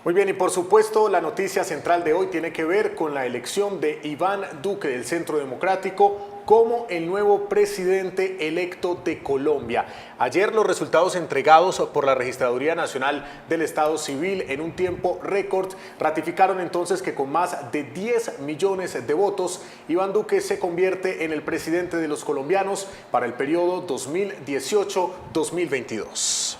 Muy bien, y por supuesto la noticia central de hoy tiene que ver con la elección de Iván Duque del Centro Democrático como el nuevo presidente electo de Colombia. Ayer los resultados entregados por la Registraduría Nacional del Estado Civil en un tiempo récord ratificaron entonces que con más de 10 millones de votos, Iván Duque se convierte en el presidente de los colombianos para el periodo 2018-2022.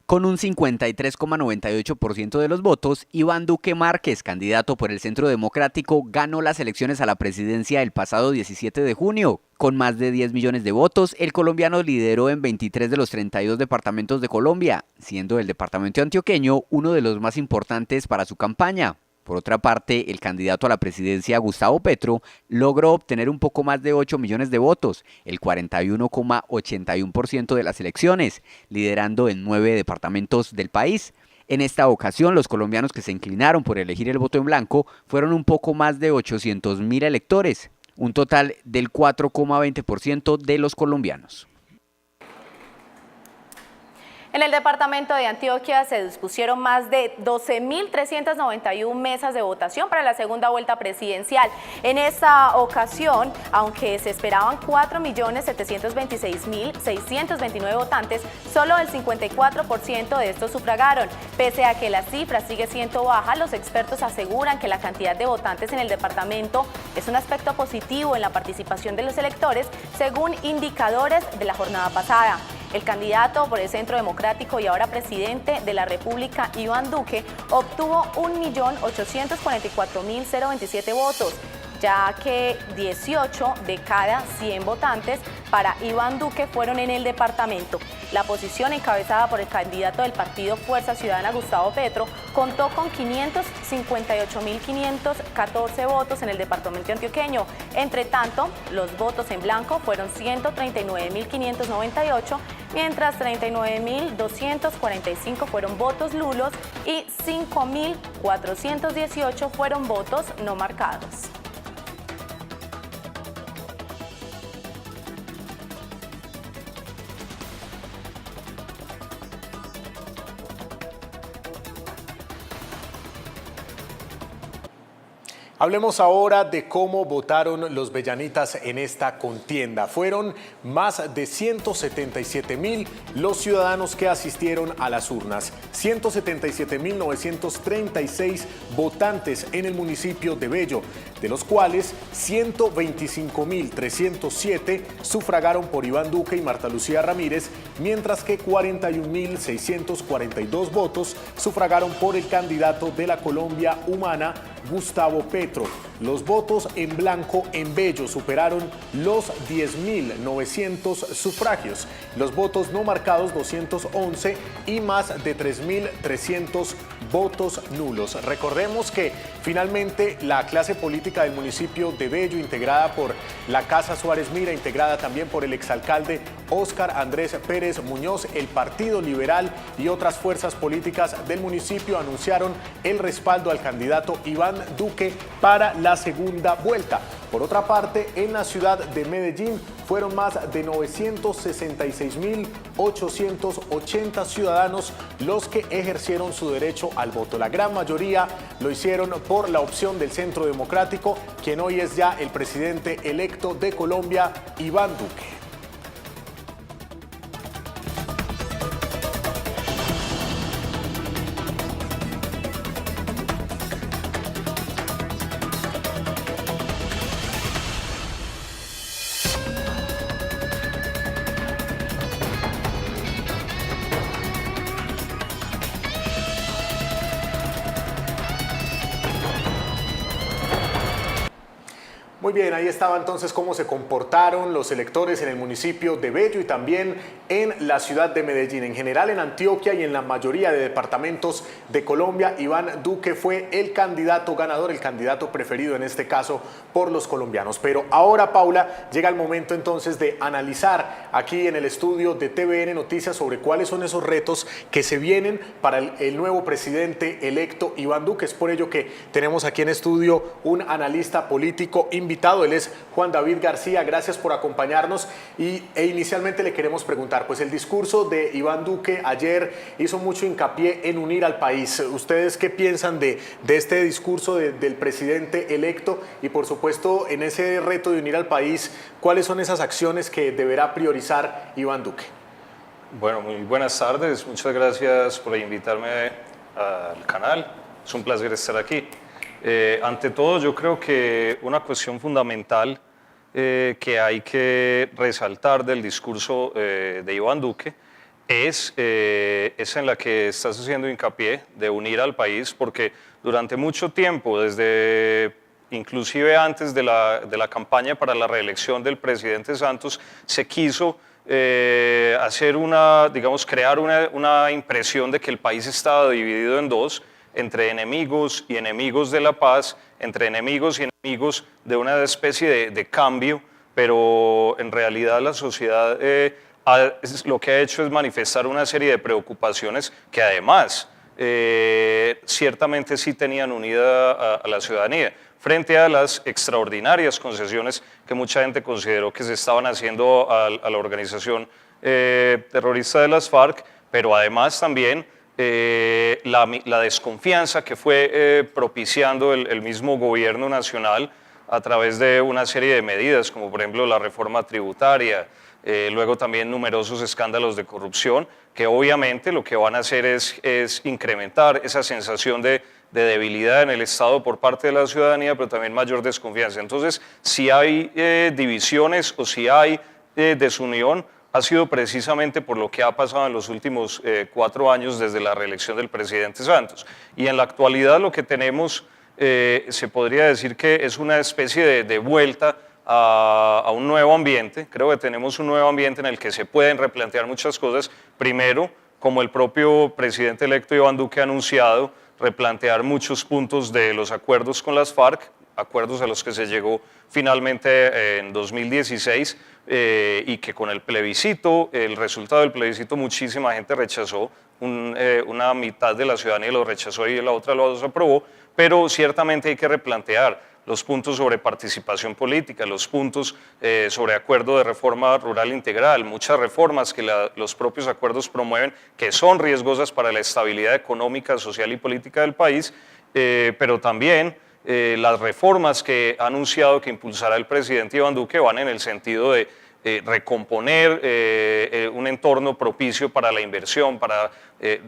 Con un 53,98% de los votos, Iván Duque Márquez, candidato por el Centro Democrático, ganó las elecciones a la presidencia el pasado 17 de junio. Con más de 10 millones de votos, el colombiano lideró en 23 de los 32 departamentos de Colombia, siendo el departamento antioqueño uno de los más importantes para su campaña. Por otra parte, el candidato a la presidencia, Gustavo Petro, logró obtener un poco más de 8 millones de votos, el 41,81% de las elecciones, liderando en 9 departamentos del país. En esta ocasión, los colombianos que se inclinaron por elegir el voto en blanco fueron un poco más de 800.000 electores, un total del 4,20% de los colombianos. En el departamento de Antioquia se dispusieron más de 12.391 mesas de votación para la segunda vuelta presidencial. En esta ocasión, aunque se esperaban 4.726.629 votantes, solo el 54% de estos sufragaron. Pese a que la cifra sigue siendo baja, los expertos aseguran que la cantidad de votantes en el departamento es un aspecto positivo en la participación de los electores, según indicadores de la jornada pasada. El candidato por el Centro Democrático y ahora presidente de la República, Iván Duque, obtuvo 1.844.027 votos, ya que 18 de cada 100 votantes para Iván Duque fueron en el departamento. La posición encabezada por el candidato del partido Fuerza Ciudadana, Gustavo Petro, contó con 558.514 votos en el departamento antioqueño. Entre tanto, los votos en blanco fueron 139.598, mientras 39.245 fueron votos nulos y 5.418 fueron votos no marcados. Hablemos ahora de cómo votaron los bellanitas en esta contienda. Fueron más de 177.000 los ciudadanos que asistieron a las urnas. 177.936 votantes en el municipio de Bello, de los cuales 125.307 sufragaron por Iván Duque y Marta Lucía Ramírez, mientras que 41.642 votos sufragaron por el candidato de la Colombia Humana, Gustavo Petro. Los votos en blanco en Bello superaron los 10.900 sufragios. Los votos no marcados 211 y más de 3.300 votos nulos. Recordemos que finalmente la clase política del municipio de Bello, integrada por la Casa Suárez Mira, integrada también por el exalcalde Óscar Andrés Pérez Muñoz, el Partido Liberal y otras fuerzas políticas del municipio anunciaron el respaldo al candidato Iván Duque para la segunda vuelta. Por otra parte, en la ciudad de Medellín fueron más de 966.880 ciudadanos los que ejercieron su derecho al voto. La gran mayoría lo hicieron por la opción del Centro Democrático, quien hoy es ya el presidente electo de Colombia, Iván Duque. Muy bien, ahí estaba entonces cómo se comportaron los electores en el municipio de Bello y también en la ciudad de Medellín. En general en Antioquia y en la mayoría de departamentos de Colombia, Iván Duque fue el candidato ganador, el candidato preferido en este caso por los colombianos. Pero ahora, Paula, llega el momento entonces de analizar aquí en el estudio de TVN Noticias sobre cuáles son esos retos que se vienen para el nuevo presidente electo Iván Duque. Es por ello que tenemos aquí en estudio un analista político invitado invitado, él es Juan David García, gracias por acompañarnos e inicialmente le queremos preguntar, pues el discurso de Iván Duque ayer hizo mucho hincapié en unir al país. ¿Ustedes qué piensan de este discurso del presidente electo y por supuesto en ese reto de unir al país, cuáles son esas acciones que deberá priorizar Iván Duque? Bueno, muy buenas tardes, muchas gracias por invitarme al canal, es un placer estar aquí. Ante todo, yo creo que una cuestión fundamental que hay que resaltar del discurso de Iván Duque es en la que estás haciendo hincapié de unir al país, porque durante mucho tiempo, desde inclusive antes de la campaña para la reelección del presidente Santos, se quiso crear una impresión de que el país estaba dividido en dos, entre enemigos y enemigos de la paz, entre enemigos y enemigos de una especie de cambio, pero en realidad la sociedad lo que ha hecho es manifestar una serie de preocupaciones que además ciertamente sí tenían unida a la ciudadanía, frente a las extraordinarias concesiones que mucha gente consideró que se estaban haciendo a la organización terrorista de las FARC, pero además también la desconfianza que fue propiciando el mismo gobierno nacional a través de una serie de medidas, como por ejemplo la reforma tributaria, luego también numerosos escándalos de corrupción, que obviamente lo que van a hacer es incrementar esa sensación de debilidad en el Estado por parte de la ciudadanía, pero también mayor desconfianza. Entonces, si hay divisiones o si hay desunión, ha sido precisamente por lo que ha pasado en los últimos 4 años desde la reelección del presidente Santos. Y en la actualidad lo que tenemos, se podría decir que es una especie de vuelta a un nuevo ambiente. Creo que tenemos un nuevo ambiente en el que se pueden replantear muchas cosas. Primero, como el propio presidente electo Iván Duque ha anunciado, replantear muchos puntos de los acuerdos con las FARC, acuerdos a los que se llegó finalmente en 2016 y que con el plebiscito, el resultado del plebiscito, muchísima gente rechazó, una mitad de la ciudadanía lo rechazó y la otra lo aprobó, pero ciertamente hay que replantear los puntos sobre participación política, los puntos sobre acuerdo de reforma rural integral, muchas reformas que los propios acuerdos promueven que son riesgosas para la estabilidad económica, social y política del país, pero también las reformas que ha anunciado que impulsará el presidente Iván Duque van en el sentido de recomponer un entorno propicio para la inversión, para,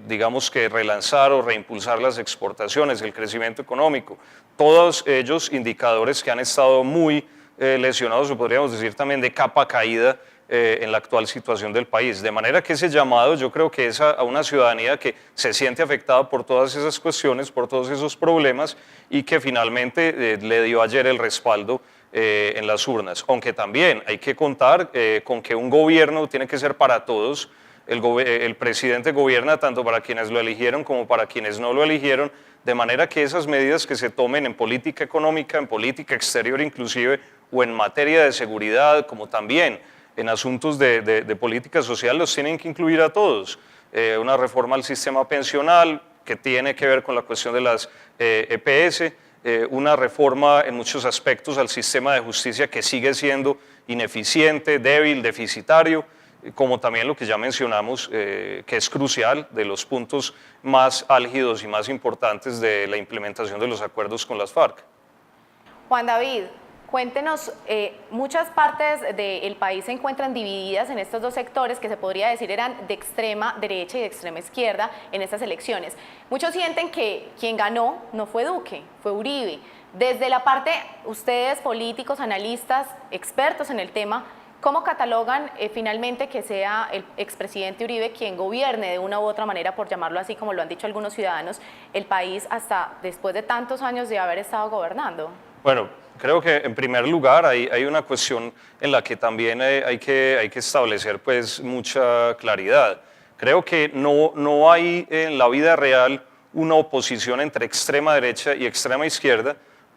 digamos que relanzar o reimpulsar las exportaciones, el crecimiento económico. Todos ellos indicadores que han estado muy lesionados, o podríamos decir también de capa caída en la actual situación del país. De manera que ese llamado yo creo que es a una ciudadanía que se siente afectada por todas esas cuestiones, por todos esos problemas y que finalmente le dio ayer el respaldo en las urnas. Aunque también hay que contar con que un gobierno tiene que ser para todos. El presidente gobierna tanto para quienes lo eligieron como para quienes no lo eligieron, de manera que esas medidas que se tomen en política económica, en política exterior inclusive, o en materia de seguridad, como también en asuntos de política social, los tienen que incluir a todos. Una reforma al sistema pensional que tiene que ver con la cuestión de las EPS, una reforma en muchos aspectos al sistema de justicia que sigue siendo ineficiente, débil, deficitario, como también lo que ya mencionamos, que es crucial, de los puntos más álgidos y más importantes de la implementación de los acuerdos con las FARC. Juan David, cuéntenos, muchas partes del país se encuentran divididas en estos dos sectores que se podría decir eran de extrema derecha y de extrema izquierda en estas elecciones. Muchos sienten que quien ganó no fue Duque, fue Uribe. Desde la parte, ustedes políticos, analistas, expertos en el tema, ¿cómo catalogan finalmente que sea el expresidente Uribe quien gobierne de una u otra manera, por llamarlo así, como lo han dicho algunos ciudadanos, el país hasta después de tantos años de haber estado gobernando? Bueno, creo que en primer lugar hay una cuestión en la que también hay que establecer pues mucha claridad. Creo que no hay en la vida real una oposición entre extrema derecha y extrema izquierda,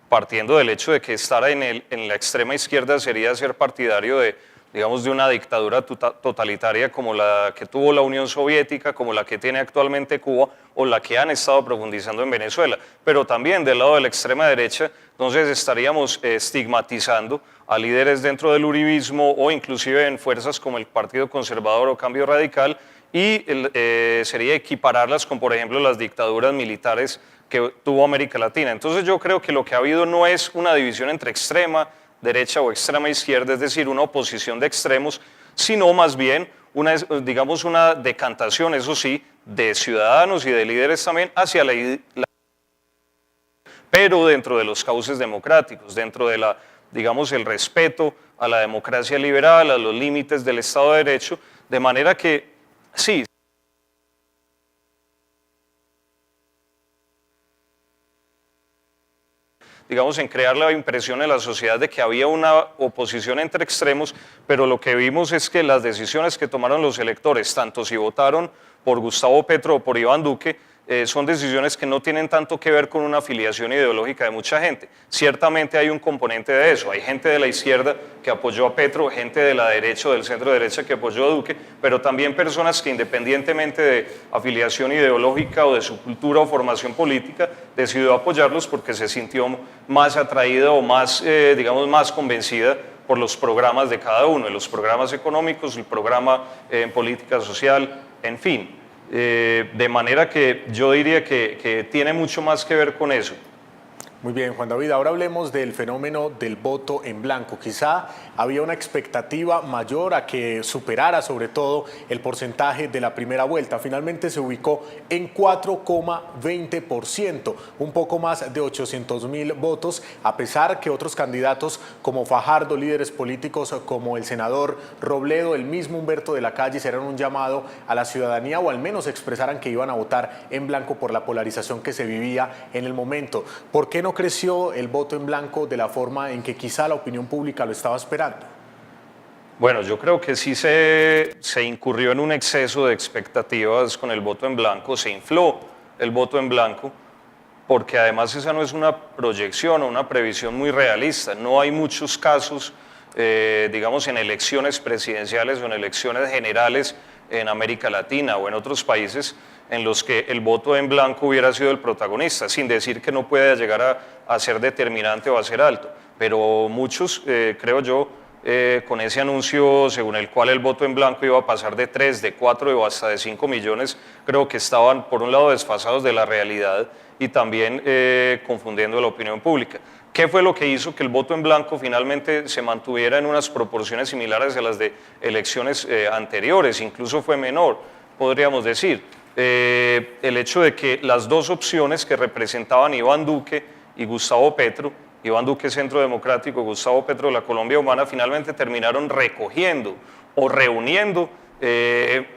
partiendo del hecho de que estar en la extrema izquierda sería ser partidario de digamos, de una dictadura totalitaria como la que tuvo la Unión Soviética, como la que tiene actualmente Cuba o la que han estado profundizando en Venezuela. Pero también del lado de la extrema derecha, entonces estaríamos estigmatizando a líderes dentro del uribismo o inclusive en fuerzas como el Partido Conservador o Cambio Radical y sería equipararlas con, por ejemplo, las dictaduras militares que tuvo América Latina. Entonces yo creo que lo que ha habido no es una división entre extrema derecha o extrema izquierda, es decir, una oposición de extremos, sino más bien una, digamos, una decantación, eso sí, de ciudadanos y de líderes también hacia pero dentro de los cauces democráticos, dentro de la, digamos, el respeto a la democracia liberal, a los límites del Estado de Derecho, de manera que sí. Digamos, en crear la impresión en la sociedad de que había una oposición entre extremos, pero lo que vimos es que las decisiones que tomaron los electores, tanto si votaron por Gustavo Petro o por Iván Duque, son decisiones que no tienen tanto que ver con una afiliación ideológica de mucha gente. Ciertamente hay un componente de eso, hay gente de la izquierda que apoyó a Petro, gente de la derecha o del centro derecha que apoyó a Duque, pero también personas que independientemente de afiliación ideológica o de su cultura o formación política, decidió apoyarlos porque se sintió más atraída o más, digamos, más convencida por los programas de cada uno, los programas económicos, el programa en política social, en fin. De manera que yo diría que tiene mucho más que ver con eso. Muy bien, Juan David, ahora hablemos del fenómeno del voto en blanco. Quizá había una expectativa mayor a que superara sobre todo el porcentaje de la primera vuelta. Finalmente se ubicó en 4,20%, un poco más de 800.000 votos, a pesar que otros candidatos como Fajardo, líderes políticos como el senador Robledo, el mismo Humberto de la Calle, hicieron un llamado a la ciudadanía o al menos expresaran que iban a votar en blanco por la polarización que se vivía en el momento. ¿Por qué no creció el voto en blanco de la forma en que quizá la opinión pública lo estaba esperando? Bueno, yo creo que sí se incurrió en un exceso de expectativas con el voto en blanco, se infló el voto en blanco, porque además esa no es una proyección o una previsión muy realista. No hay muchos casos, digamos, en elecciones presidenciales o en elecciones generales en América Latina o en otros países en los que el voto en blanco hubiera sido el protagonista, sin decir que no pueda llegar a ser determinante o a ser alto. Pero muchos, creo yo, con ese anuncio según el cual el voto en blanco iba a pasar de 3, de 4 o hasta de 5 millones, creo que estaban por un lado desfasados de la realidad y también confundiendo la opinión pública. ¿Qué fue lo que hizo que el voto en blanco finalmente se mantuviera en unas proporciones similares a las de elecciones anteriores? Incluso fue menor, podríamos decir. El hecho de que las dos opciones que representaban Iván Duque y Gustavo Petro, Iván Duque Centro Democrático, Gustavo Petro la Colombia Humana, finalmente terminaron recogiendo o reuniendo,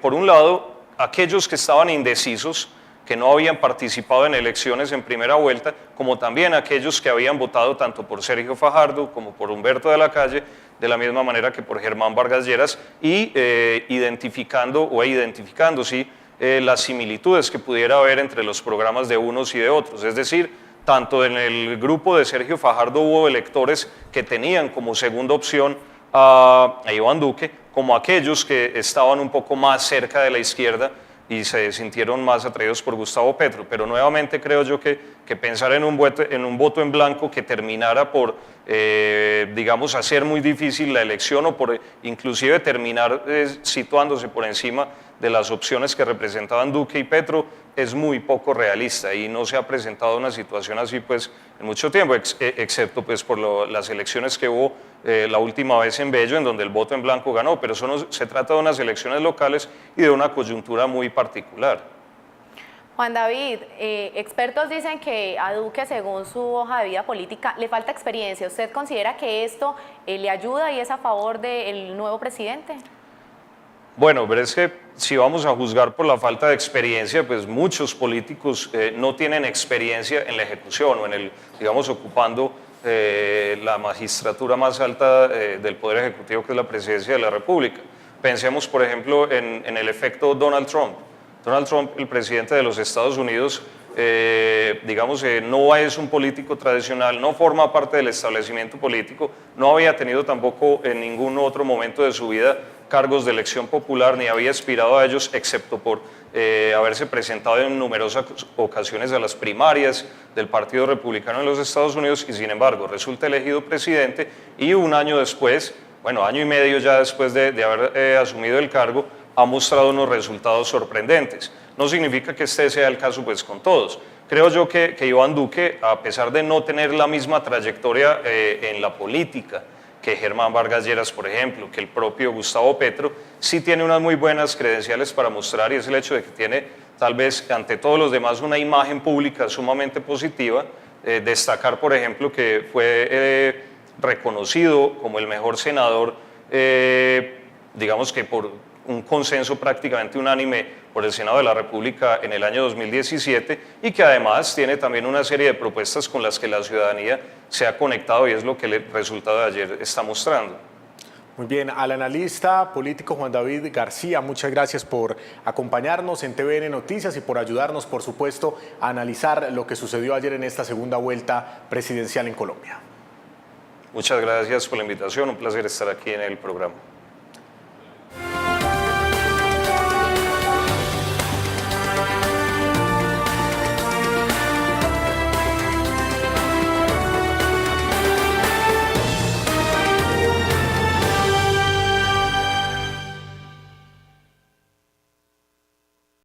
por un lado, aquellos que estaban indecisos, que no habían participado en elecciones en primera vuelta, como también aquellos que habían votado tanto por Sergio Fajardo como por Humberto de la Calle, de la misma manera que por Germán Vargas Lleras, y identificando, sí, las similitudes que pudiera haber entre los programas de unos y de otros. Es decir, tanto en el grupo de Sergio Fajardo hubo electores que tenían como segunda opción a Iván Duque, como aquellos que estaban un poco más cerca de la izquierda y se sintieron más atraídos por Gustavo Petro. Pero nuevamente creo yo que pensar en un voto en blanco que terminara por, digamos, hacer muy difícil la elección o por inclusive terminar situándose por encima de las opciones que representaban Duque y Petro es muy poco realista y no se ha presentado una situación así pues en mucho tiempo, excepto pues por las elecciones que hubo la última vez en Bello, en donde el voto en blanco ganó, pero eso no, se trata de unas elecciones locales y de una coyuntura muy particular. Juan David, expertos dicen que a Duque, según su hoja de vida política, le falta experiencia. ¿Usted considera que esto le ayuda y es a favor del nuevo presidente? Bueno, pero es que si vamos a juzgar por la falta de experiencia, pues muchos políticos no tienen experiencia en la ejecución o en el, digamos, ocupando la magistratura más alta del Poder Ejecutivo, que es la Presidencia de la República. Pensemos, por ejemplo, en el efecto Donald Trump. Donald Trump, el presidente de los Estados Unidos, no es un político tradicional, no forma parte del establecimiento político, no había tenido tampoco en ningún otro momento de su vida cargos de elección popular, ni había aspirado a ellos, excepto por haberse presentado en numerosas ocasiones a las primarias del Partido Republicano en los Estados Unidos, y sin embargo resulta elegido presidente, y un año después, bueno, año y medio ya después de haber asumido el cargo, ha mostrado unos resultados sorprendentes. No significa que este sea el caso pues con todos. Creo yo que Iván Duque, a pesar de no tener la misma trayectoria en la política que Germán Vargas Lleras, por ejemplo, que el propio Gustavo Petro, sí tiene unas muy buenas credenciales para mostrar, y es el hecho de que tiene tal vez ante todos los demás una imagen pública sumamente positiva. Destacar, por ejemplo, que fue reconocido como el mejor senador, digamos que por un consenso prácticamente unánime por el Senado de la República en el año 2017, y que además tiene también una serie de propuestas con las que la ciudadanía se ha conectado, y es lo que el resultado de ayer está mostrando. Muy bien, al analista político Juan David García, muchas gracias por acompañarnos en TVN Noticias y por ayudarnos, por supuesto, a analizar lo que sucedió ayer en esta segunda vuelta presidencial en Colombia. Muchas gracias por la invitación, un placer estar aquí en el programa.